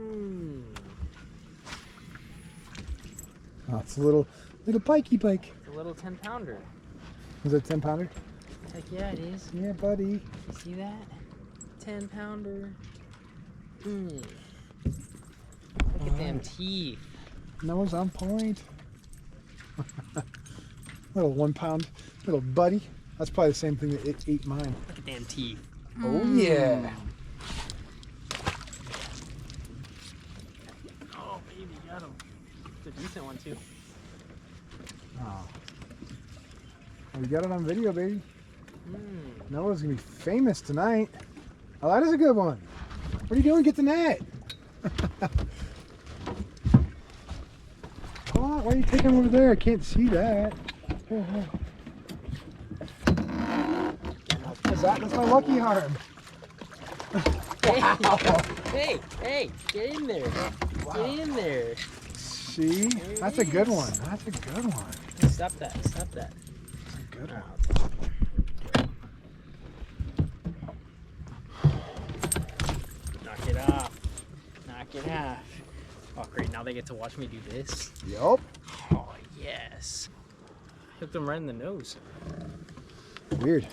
Oh, it's a little pikey pike. It's a little 10-pounder. Is it a 10-pounder? Heck yeah, it is. Yeah, buddy. You see that? 10-pounder. Look at them teeth. Nose on point. Little 1 pound, little buddy. That's probably the same thing that it ate mine. Look at them teeth. Oh yeah. Oh baby, got him. It's a decent one too. Oh. We got it on video, baby. Noah's gonna be famous tonight. Oh, that is a good one. What are you doing? Get the net. Oh, why are you taking him over there? I can't see that. That's my lucky arm. Hey, get in there. Wow. Get in there. See? That's a good one. That's a good one. Stop that. That's a good one. Knock it off. Knock it off. Oh, great. Now they get to watch me do this. Yup. Oh, yes. Hooked them right in the nose. Weird.